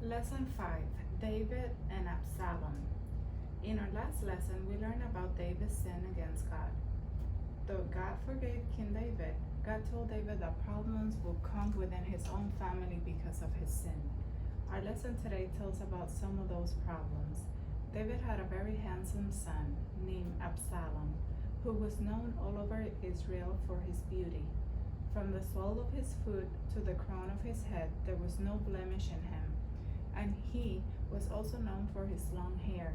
Lesson 5, David and Absalom. In our last lesson, we learned about David's sin against God. Though God forgave King David, God told David that problems will come within his own family because of his sin. Our lesson today tells about some of those problems. David had a very handsome son named Absalom, who was known all over Israel for his beauty. From the sole of his foot to the crown of his head, there was no blemish in him, and he was also known for his long hair.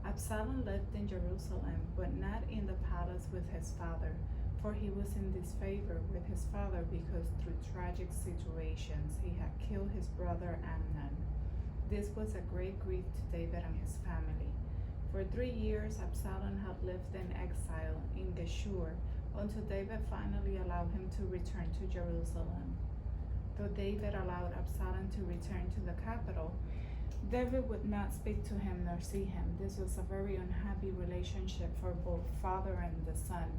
Absalom lived in Jerusalem, but not in the palace with his father, for he was in disfavor with his father because through tragic situations he had killed his brother Amnon. This was a great grief to David and his family. For 3 years, Absalom had lived in exile in Geshur until David finally allowed him to return to Jerusalem. Though David allowed Absalom to return to the capital, David would not speak to him nor see him. This was a very unhappy relationship for both father and the son.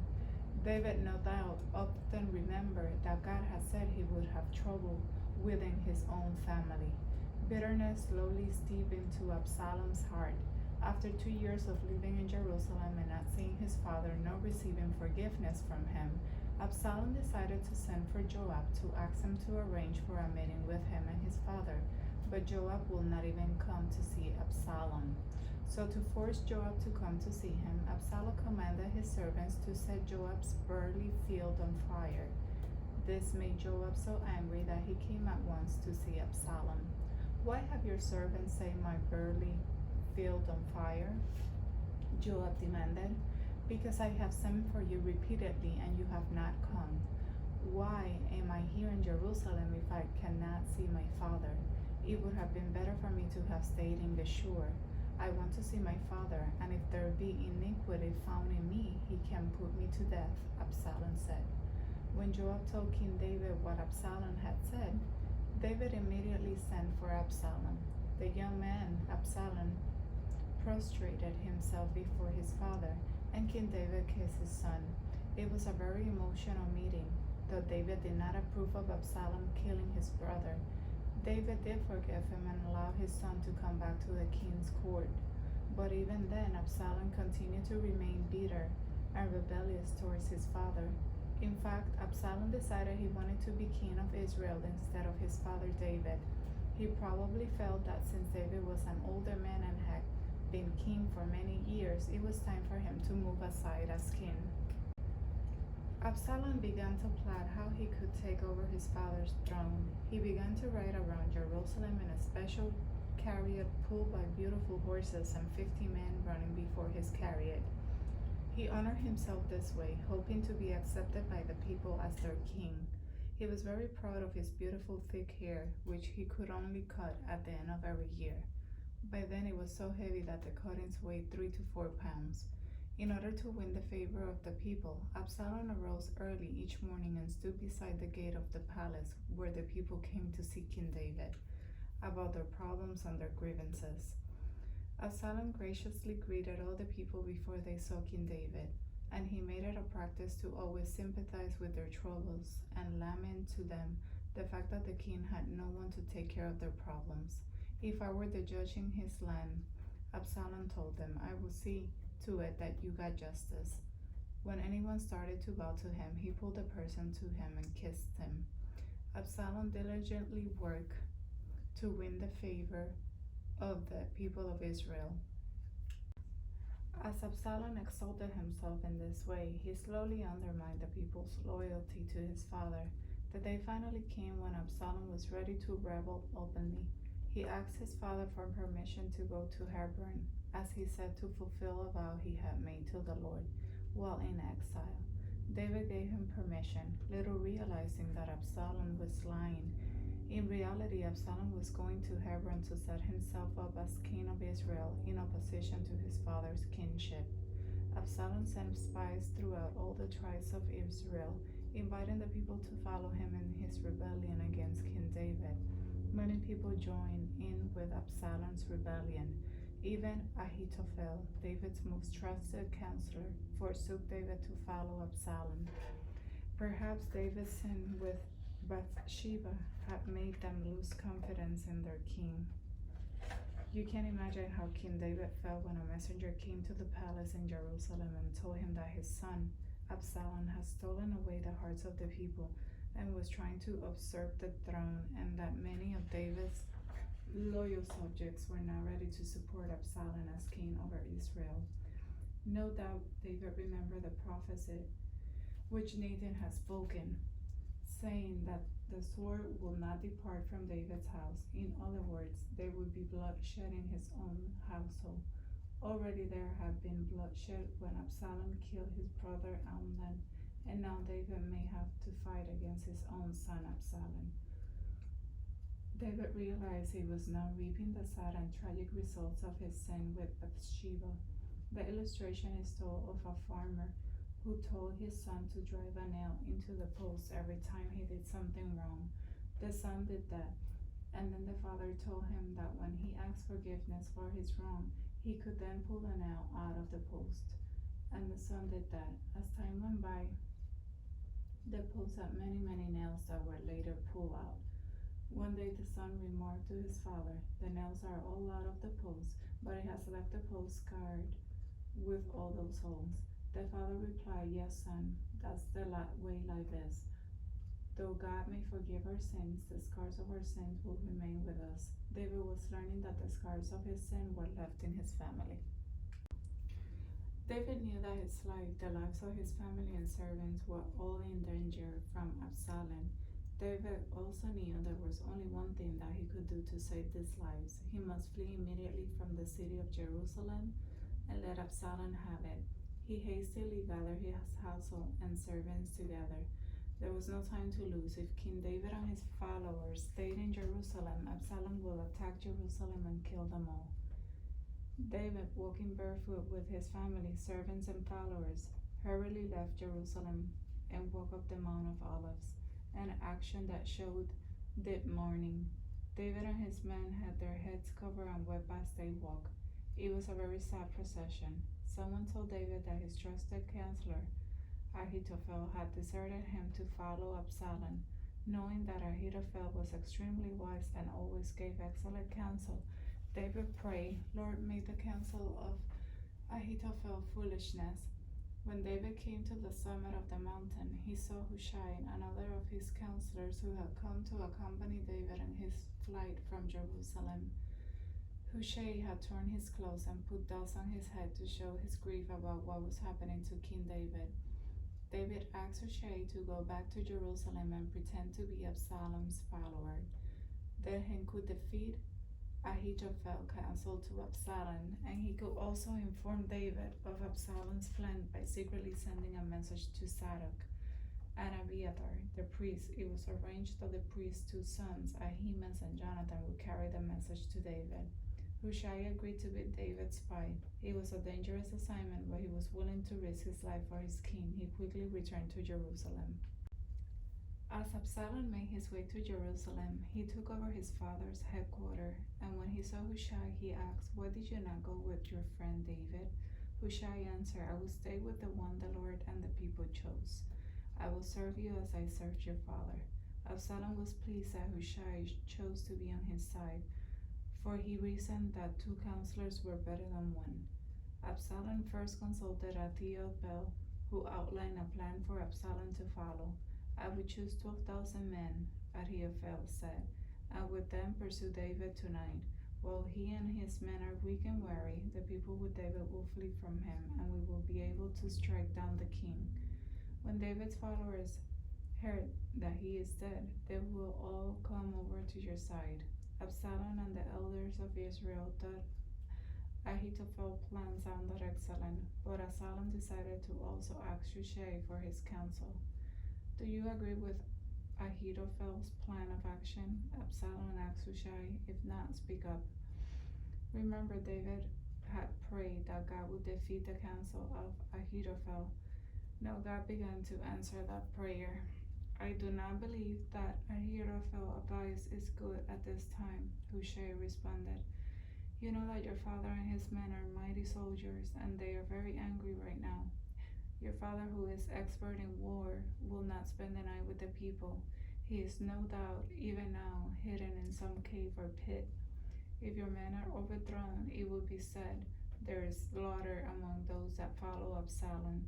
David, no doubt, often remembered that God had said he would have trouble within his own family. Bitterness slowly seeped into Absalom's heart. After 2 years of living in Jerusalem and not seeing his father nor receiving forgiveness from him, Absalom decided to send for Joab to ask him to arrange for a meeting with him and his father. But Joab will not even come to see Absalom. So to force Joab to come to see him, Absalom commanded his servants to set Joab's burly field on fire. This made Joab so angry that he came at once to see Absalom. "Why have your servants set my burly field on fire?" Joab demanded. "Because I have sent for you repeatedly and you have not come. Why am I here in Jerusalem if I cannot see my father? It would have been better for me to have stayed in Geshur. I want to see my father, and if there be iniquity found in me, he can put me to death," Absalom said. When Joab told King David what Absalom had said, David immediately sent for Absalom. The young man, Absalom, prostrated himself before his father, and King David kissed his son. It was a very emotional meeting. Though David did not approve of Absalom killing his brother, David did forgive him and allow his son to come back to the king's court. But even then, Absalom continued to remain bitter and rebellious towards his father. In fact, Absalom decided he wanted to be king of Israel instead of his father David. He probably felt that since David was an older man and had been king for many years, it was time for him to move aside as king. Absalom began to plot how he could take over his father's throne. He began to ride around Jerusalem in a special chariot pulled by beautiful horses and 50 men running before his chariot. He honored himself this way, hoping to be accepted by the people as their king. He was very proud of his beautiful thick hair, which he could only cut at the end of every year. By then it was so heavy that the cuttings weighed 3 to 4 pounds. In order to win the favor of the people, Absalom arose early each morning and stood beside the gate of the palace where the people came to see King David about their problems and their grievances. Absalom graciously greeted all the people before they saw King David, and he made it a practice to always sympathize with their troubles and lament to them the fact that the king had no one to take care of their problems. "If I were the judge in his land," Absalom told them, "I will see to it that you got justice." When anyone started to bow to him, he pulled the person to him and kissed him. Absalom diligently worked to win the favor of the people of Israel. As Absalom exalted himself in this way, he slowly undermined the people's loyalty to his father. The day finally came when Absalom was ready to rebel openly. He asked his father for permission to go to Hebron, as he said, to fulfill a vow he had made to the Lord while in exile. David gave him permission, little realizing that Absalom was lying. In reality, Absalom was going to Hebron to set himself up as king of Israel in opposition to his father's kingship. Absalom sent spies throughout all the tribes of Israel, inviting the people to follow him in his rebellion against King David. Many people joined in with Absalom's rebellion. Even Ahithophel, David's most trusted counselor, forsook David to follow Absalom. Perhaps David's sin with Bathsheba had made them lose confidence in their king. You can imagine how King David felt when a messenger came to the palace in Jerusalem and told him that his son, Absalom, had stolen away the hearts of the people and was trying to usurp the throne, and that many of David's loyal subjects were now ready to support Absalom as king over Israel. No doubt David remembered the prophecy which Nathan had spoken, saying that the sword will not depart from David's house. In other words, there would be bloodshed in his own household. Already there had been bloodshed when Absalom killed his brother Amnon, and now David may have to fight against his own son Absalom. David realized he was now reaping the sad and tragic results of his sin with Bathsheba. The illustration is told of a farmer who told his son to drive a nail into the post every time he did something wrong. The son did that, and then the father told him that when he asked forgiveness for his wrong, he could then pull the nail out of the post. And the son did that. As time went by, the post had many nails that were later pulled out. One day the son remarked to his father, "The nails are all out of the post, but it has left the post scarred with all those holes." The father replied, "Yes, son, that's the way life is. Though God may forgive our sins, the scars of our sins will remain with us." David was learning that the scars of his sin were left in his family. David knew that his life, the lives of his family and servants, were all in danger from Absalom. David also knew there was only one thing that he could do to save these lives. He must flee immediately from the city of Jerusalem and let Absalom have it. He hastily gathered his household and servants together. There was no time to lose. If King David and his followers stayed in Jerusalem, Absalom would attack Jerusalem and kill them all. David, walking barefoot with his family, servants, and followers, hurriedly left Jerusalem and walked up the Mount of Olives, an action that showed deep mourning. David and his men had their heads covered and wept as they walked. It was a very sad procession. Someone told David that his trusted counselor, Ahithophel, had deserted him to follow Absalom. Knowing that Ahithophel was extremely wise and always gave excellent counsel, David prayed, "Lord, make the counsel of Ahithophel foolishness." When David came to the summit of the mountain, he saw Hushai, another of his counselors who had come to accompany David in his flight from Jerusalem. Hushai had torn his clothes and put dust on his head to show his grief about what was happening to King David. David asked Hushai to go back to Jerusalem and pretend to be Absalom's follower. Then he could defeat Ahithophel counsel to Absalom, and he could also inform David of Absalom's plan by secretly sending a message to Zadok and Abiathar, the priest. It was arranged that the priest's two sons, Ahimaaz and Jonathan, would carry the message to David. Hushai agreed to be David's spy. It was a dangerous assignment, but he was willing to risk his life for his king. He quickly returned to Jerusalem. As Absalom made his way to Jerusalem, he took over his father's headquarters, and when he saw Hushai, he asked, "Why did you not go with your friend David?" Hushai answered, "I will stay with the one the Lord and the people chose. I will serve you as I served your father." Absalom was pleased that Hushai chose to be on his side, for he reasoned that two counselors were better than one. Absalom first consulted Ahithophel, who outlined a plan for Absalom to follow. "I would choose 12,000 men," Ahithophel said, "and with them pursue David tonight. While he and his men are weak and weary, the people with David will flee from him, and we will be able to strike down the king. When David's followers heard that he is dead, they will all come over to your side." Absalom and the elders of Israel thought Ahithophel's plan sounded excellent, but Absalom decided to also ask Hushai for his counsel. "Do you agree with Ahithophel's plan of action?" Absalom asked Hushai. "If not, speak up." Remember, David had prayed that God would defeat the counsel of Ahithophel. Now God began to answer that prayer. "I do not believe that Ahithophel's advice is good at this time," Hushai responded. "You know that your father and his men are mighty soldiers, and they are very angry right now. Your father, who is expert in war, will not spend the night with the people. He is no doubt, even now, hidden in some cave or pit. If your men are overthrown, it will be said, there is slaughter among those that follow Absalom.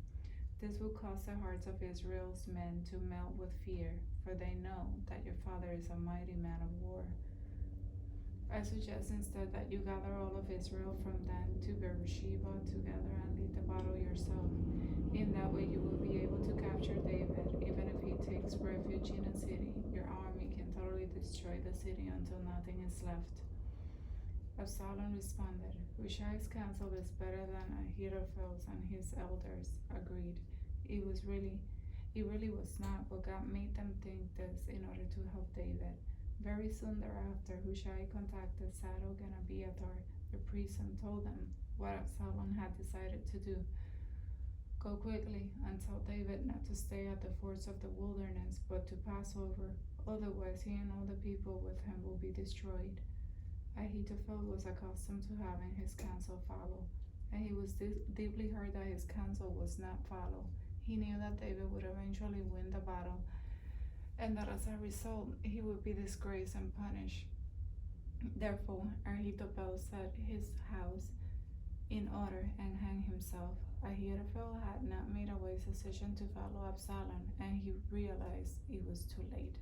This will cause the hearts of Israel's men to melt with fear, for they know that your father is a mighty man of war. I suggest instead that you gather all of Israel from Dan to Beersheba together and lead the battle yourself. In that way you will be able to capture David. Even if he takes refuge in a city, your army can totally destroy the city until nothing is left. Absalom responded, Hushai's counsel is better than Ahithophel's, and his elders agreed. It really was not, but God made them think this in order to help David. Very soon thereafter, Hushai contacted Zadok and Abiathar, the priests, and told them what Absalom had decided to do. Go quickly and tell David not to stay at the fords of the wilderness, but to pass over. Otherwise, he and all the people with him will be destroyed. Ahithophel was accustomed to having his counsel followed, and he was deeply hurt that his counsel was not followed. He knew that David would eventually win the battle, and that as a result, he would be disgraced and punished. Therefore, Ahithophel set his house in order and hanged himself. Ahithophel had not made a wise decision to follow Absalom, and he realized it was too late.